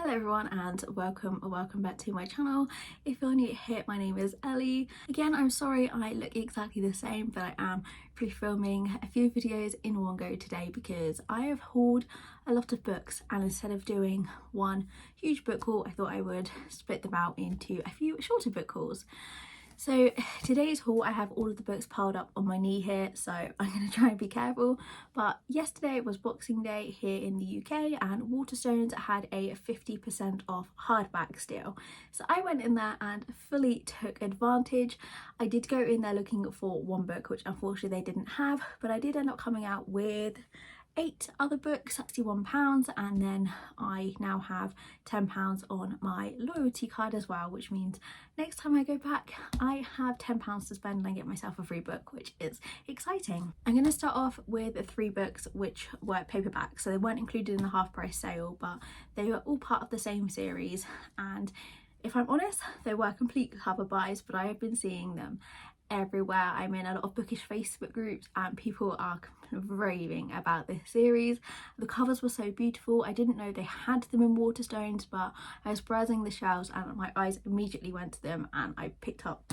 Hello everyone and welcome back to my channel. If you're new here, my name is Ellie. Again, I'm sorry I look exactly the same, but I am pre-filming a few videos in one go today because I have hauled a lot of books, and instead of doing one huge book haul, I thought I would split them out into a few shorter book hauls. So today's haul, I have all of the books piled up on my knee here, so I'm going to try and be careful. But yesterday was Boxing Day here in the UK, and Waterstones had a 50% off hardback deal. So I went in there and fully took advantage. I did go in there looking for one book, which unfortunately they didn't have, but I did end up coming out with 8 other books, £61, and then I now have £10 on my loyalty card as well, which means next time I go back I have £10 to spend and I get myself a free book, which is exciting. I'm going to start off with 3 books which were paperbacks, so they weren't included in the half price sale, but they were all part of the same series, and if I'm honest, they were complete cover buys, but I have been seeing them everywhere. I'm in a lot of bookish Facebook groups and people are raving about this series. The covers were so beautiful. I didn't know they had them in Waterstones, but I was browsing the shelves and my eyes immediately went to them and I picked up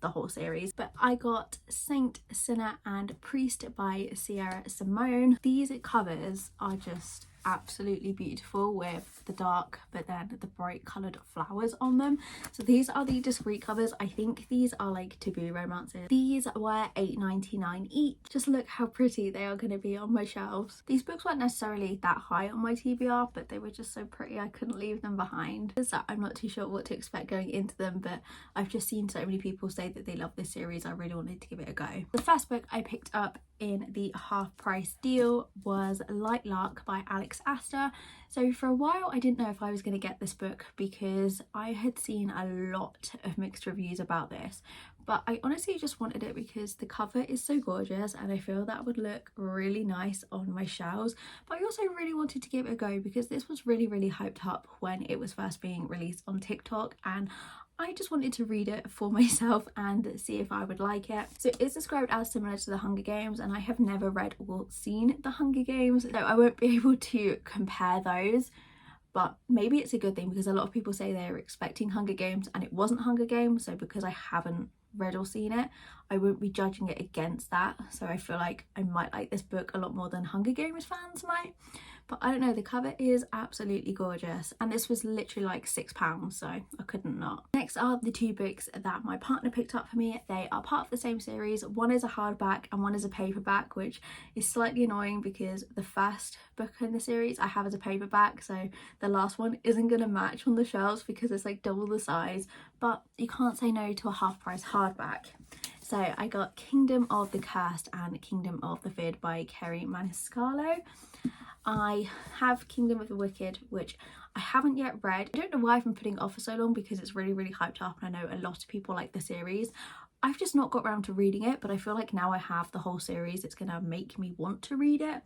the whole series. But I got Saint, Sinner and Priest by Sierra Simone. These covers are just absolutely beautiful with the dark but then the bright coloured flowers on them. So these are the discreet covers. I think these are like taboo romances. These were £8.99 each. Just look how pretty they are going to be on my shelves. These books weren't necessarily that high on my TBR, but they were just so pretty I couldn't leave them behind. So I'm not too sure what to expect going into them, but I've just seen so many people say that they love this series. I really wanted to give it a go. The first book I picked up in the half price deal was Light Lark by Alex Astor. So for a while I didn't know if I was going to get this book because I had seen a lot of mixed reviews about this, but I honestly just wanted it because the cover is so gorgeous and I feel that would look really nice on my shelves. But I also really wanted to give it a go because this was really hyped up when it was first being released on TikTok, and I just wanted to read it for myself and see if I would like it. So it's described as similar to The Hunger Games, and I have never read or seen The Hunger Games, so I won't be able to compare those. But maybe it's a good thing because a lot of people say they're expecting Hunger Games and it wasn't Hunger Games, so because I haven't read or seen it, I won't be judging it against that. So I feel like I might like this book a lot more than Hunger Games fans might. But I don't know, the cover is absolutely gorgeous, and this was literally like £6, so I couldn't not. Next are the 2 books that my partner picked up for me. They are part of the same series. One is a hardback and one is a paperback, which is slightly annoying because the first book in the series I have as a paperback, so the last one isn't going to match on the shelves because it's like double the size, but you can't say no to a half price hardback. So I got Kingdom of the Cursed and Kingdom of the Feared by Kerry Maniscalco. I have Kingdom of the Wicked, which I haven't yet read. I don't know why I've been putting it off for so long because it's really hyped up and I know a lot of people like the series. I've just not got around to reading it, but I feel like now I have the whole series, it's gonna make me want to read it.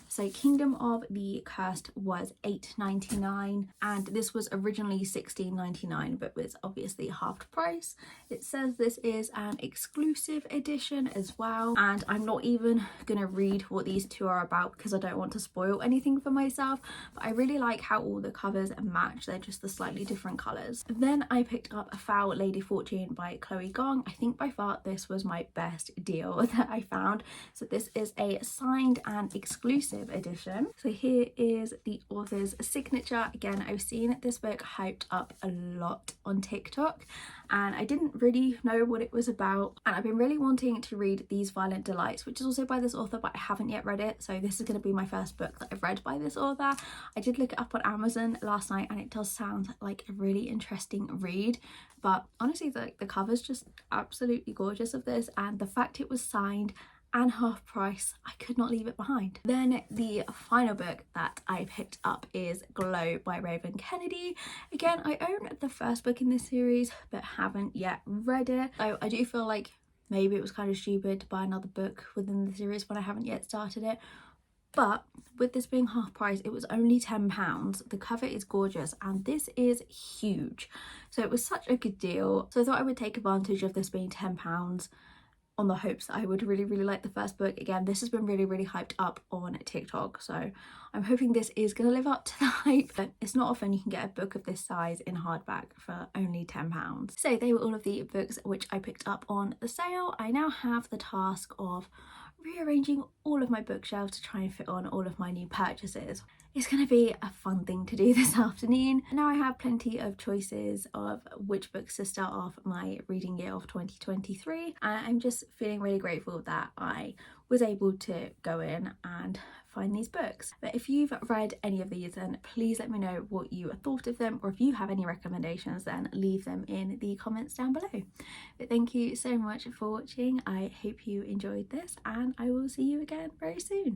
So Kingdom of the Cursed was £8.99 and this was originally £16.99 but was obviously half price. It says this is an exclusive edition as well, and I'm not even gonna read what these 2 are about because I don't want to spoil anything for myself, but I really like how all the covers match. They're just the slightly different colours. Then I picked up A Foul Lady Fortune by Chloe Gong. I think by far this was my best deal that I found. So this is a signed and exclusive edition. So here is the author's signature. Again, I've seen this book hyped up a lot on TikTok and I didn't really know what it was about, and I've been really wanting to read These Violent Delights, which is also by this author, but I haven't yet read it, so this is going to be my first book that I've read by this author. I did look it up on Amazon last night and it does sound like a really interesting read, but honestly the cover's just absolutely gorgeous of this, and the fact it was signed and half price, I could not leave it behind. Then the final book that I picked up is Glow by Raven Kennedy. Again, I own the first book in this series but haven't yet read it. I do feel like maybe it was kind of stupid to buy another book within the series when I haven't yet started it, but with this being half price it was only £10. The cover is gorgeous and this is huge, so it was such a good deal, so I thought I would take advantage of this being £10 on the hopes that I would really like the first book. Again, this has been really hyped up on TikTok, so I'm hoping this is going to live up to the hype. But it's not often you can get a book of this size in hardback for only £10. So they were all of the books which I picked up on the sale. I now have the task of rearranging all of my bookshelves to try and fit on all of my new purchases. It's going to be a fun thing to do this afternoon. Now I have plenty of choices of which books to start off my reading year of 2023, and I'm just feeling really grateful that I was able to go in and find these books. But if you've read any of these, then please let me know what you thought of them, or if you have any recommendations, then leave them in the comments down below. But thank you so much for watching. I hope you enjoyed this, and I will see you again very soon.